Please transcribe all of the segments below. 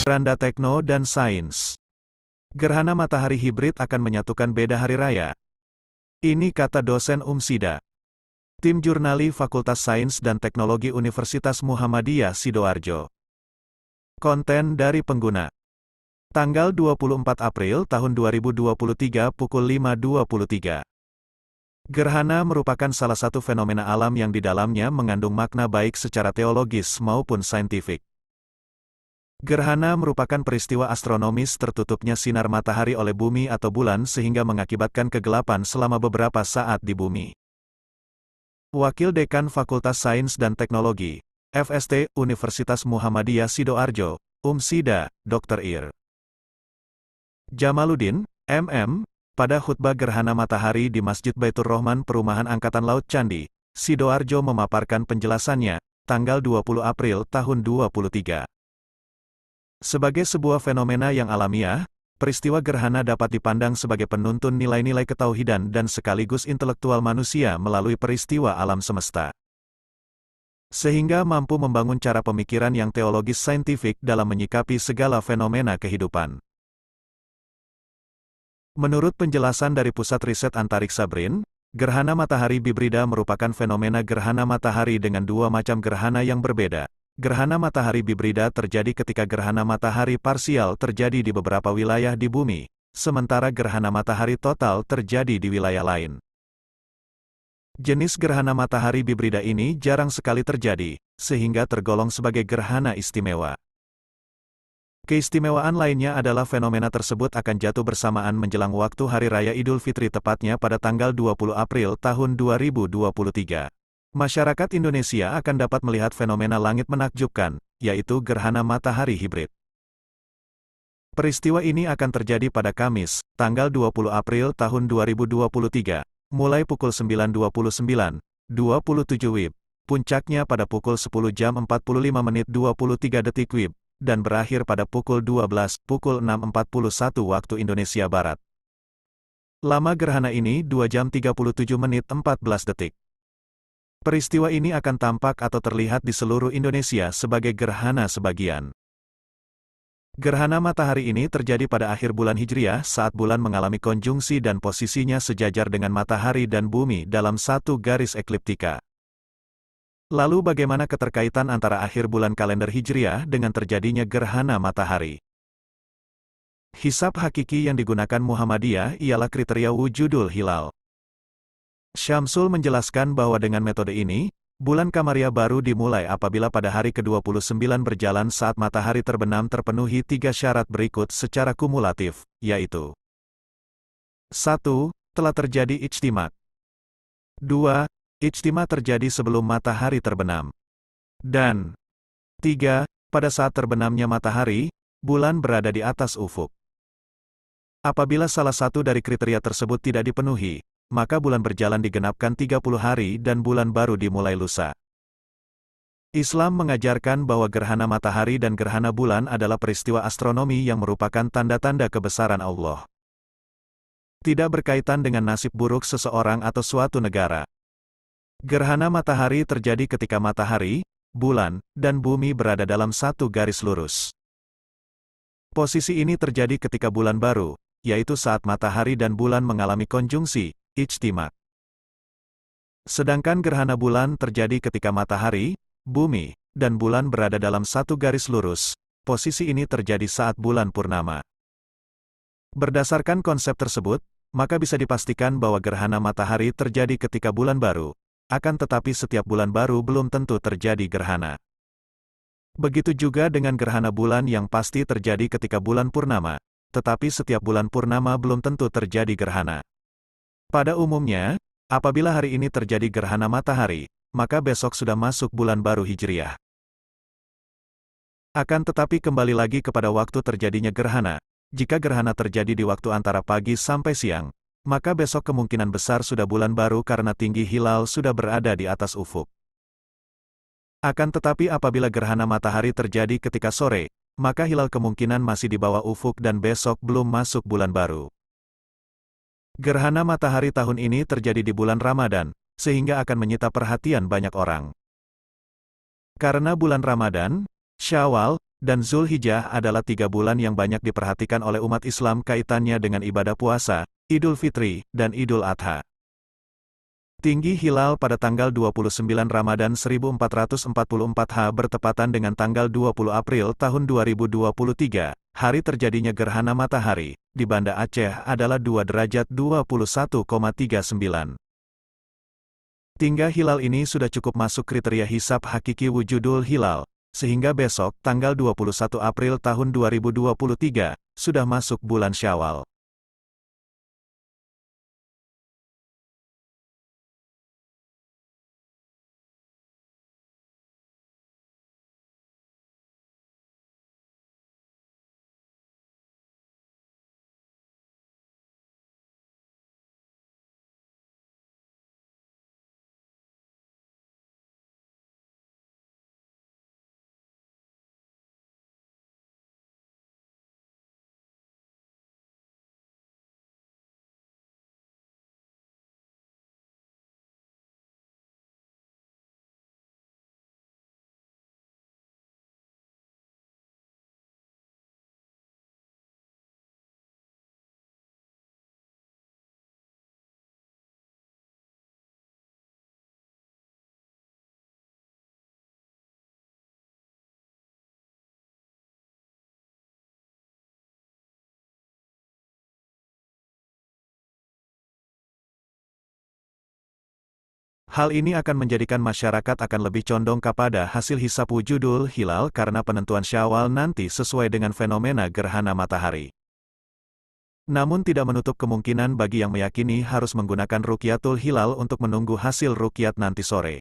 Randa Tekno dan Sains. Gerhana matahari hibrid akan menyatukan beda hari raya. Ini kata dosen Sida. Tim Jurnali Fakultas Sains dan Teknologi Universitas Muhammadiyah Sidoarjo. Konten dari pengguna. Tanggal 24 April tahun 2023 pukul 5.23. Gerhana merupakan salah satu fenomena alam yang di dalamnya mengandung makna baik secara teologis maupun saintifik. Gerhana merupakan peristiwa astronomis tertutupnya sinar matahari oleh bumi atau bulan sehingga mengakibatkan kegelapan selama beberapa saat di bumi. Wakil Dekan Fakultas Sains dan Teknologi, FST, Universitas Muhammadiyah Sidoarjo, Sida, Dr. Ir. Jamaluddin, MM, pada khutbah gerhana matahari di Masjid Baitur Rahman Perumahan Angkatan Laut Candi, Sidoarjo memaparkan penjelasannya, tanggal 20 April tahun 2023. Sebagai sebuah fenomena yang alamiah, peristiwa gerhana dapat dipandang sebagai penuntun nilai-nilai ketauhidan dan sekaligus intelektual manusia melalui peristiwa alam semesta. Sehingga mampu membangun cara pemikiran yang teologis saintifik dalam menyikapi segala fenomena kehidupan. Menurut penjelasan dari Pusat Riset Antariksa BRIN, gerhana matahari hibrida merupakan fenomena gerhana matahari dengan dua macam gerhana yang berbeda. Gerhana matahari hibrida terjadi ketika gerhana matahari parsial terjadi di beberapa wilayah di bumi, sementara gerhana matahari total terjadi di wilayah lain. Jenis gerhana matahari hibrida ini jarang sekali terjadi, sehingga tergolong sebagai gerhana istimewa. Keistimewaan lainnya adalah fenomena tersebut akan jatuh bersamaan menjelang waktu Hari Raya Idul Fitri tepatnya pada tanggal 20 April tahun 2023. Masyarakat Indonesia akan dapat melihat fenomena langit menakjubkan, yaitu gerhana matahari hibrid. Peristiwa ini akan terjadi pada Kamis, tanggal 20 April tahun 2023, mulai pukul 9.29, 27 WIB, puncaknya pada pukul 10 jam 45 menit 23 detik WIB, dan berakhir pada pukul 12, pukul 6.41 waktu Indonesia Barat. Lama gerhana ini 2 jam 37 menit 14 detik. Peristiwa ini akan tampak atau terlihat di seluruh Indonesia sebagai gerhana sebagian. Gerhana matahari ini terjadi pada akhir bulan Hijriah saat bulan mengalami konjungsi dan posisinya sejajar dengan matahari dan bumi dalam satu garis ekliptika. Lalu bagaimana keterkaitan antara akhir bulan kalender Hijriah dengan terjadinya gerhana matahari? Hisab hakiki yang digunakan Muhammadiyah ialah kriteria wujudul hilal. Syamsul menjelaskan bahwa dengan metode ini, bulan Kamariah baru dimulai apabila pada hari ke-29 berjalan saat matahari terbenam terpenuhi 3 syarat berikut secara kumulatif, yaitu 1. Telah terjadi ijtima'. 2. Ijtima' terjadi sebelum matahari terbenam. Dan 3. Pada saat terbenamnya matahari, bulan berada di atas ufuk. Apabila salah satu dari kriteria tersebut tidak dipenuhi, maka bulan berjalan digenapkan 30 hari dan bulan baru dimulai lusa. Islam mengajarkan bahwa gerhana matahari dan gerhana bulan adalah peristiwa astronomi yang merupakan tanda-tanda kebesaran Allah. Tidak berkaitan dengan nasib buruk seseorang atau suatu negara. Gerhana matahari terjadi ketika matahari, bulan, dan bumi berada dalam satu garis lurus. Posisi ini terjadi ketika bulan baru, yaitu saat matahari dan bulan mengalami konjungsi, ijtima'. Sedangkan gerhana bulan terjadi ketika matahari, bumi, dan bulan berada dalam satu garis lurus. Posisi ini terjadi saat bulan purnama. Berdasarkan konsep tersebut, maka bisa dipastikan bahwa gerhana matahari terjadi ketika bulan baru. Akan tetapi setiap bulan baru belum tentu terjadi gerhana. Begitu juga dengan gerhana bulan yang pasti terjadi ketika bulan purnama, tetapi setiap bulan purnama belum tentu terjadi gerhana. Pada umumnya, apabila hari ini terjadi gerhana matahari, maka besok sudah masuk bulan baru Hijriah. Akan tetapi kembali lagi kepada waktu terjadinya gerhana. Jika gerhana terjadi di waktu antara pagi sampai siang, maka besok kemungkinan besar sudah bulan baru karena tinggi hilal sudah berada di atas ufuk. Akan tetapi apabila gerhana matahari terjadi ketika sore, maka hilal kemungkinan masih di bawah ufuk dan besok belum masuk bulan baru. Gerhana matahari tahun ini terjadi di bulan Ramadan, sehingga akan menyita perhatian banyak orang. Karena bulan Ramadan, Syawal, dan Zulhijjah adalah 3 bulan yang banyak diperhatikan oleh umat Islam kaitannya dengan ibadah puasa, Idul Fitri, dan Idul Adha. Tinggi hilal pada tanggal 29 Ramadan 1444 H bertepatan dengan tanggal 20 April tahun 2023, hari terjadinya gerhana matahari, di Banda Aceh adalah 2 derajat 21,39. Tinggi hilal ini sudah cukup masuk kriteria hisab hakiki wujudul hilal, sehingga besok, tanggal 21 April tahun 2023, sudah masuk bulan Syawal. Hal ini akan menjadikan masyarakat akan lebih condong kepada hasil hisab wujudul hilal karena penentuan Syawal nanti sesuai dengan fenomena gerhana matahari. Namun tidak menutup kemungkinan bagi yang meyakini harus menggunakan rukyatul hilal untuk menunggu hasil rukyat nanti sore.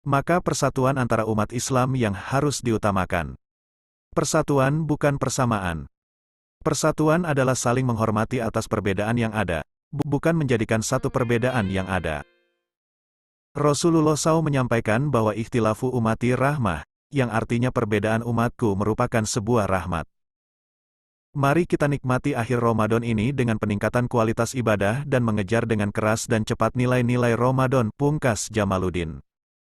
Maka persatuan antara umat Islam yang harus diutamakan. Persatuan bukan persamaan. Persatuan adalah saling menghormati atas perbedaan yang ada, bukan menjadikan satu perbedaan yang ada. Rasulullah SAW menyampaikan bahwa ikhtilafu umati rahmah, yang artinya perbedaan umatku merupakan sebuah rahmat. Mari kita nikmati akhir Ramadan ini dengan peningkatan kualitas ibadah dan mengejar dengan keras dan cepat nilai-nilai Ramadan, pungkas Jamaluddin.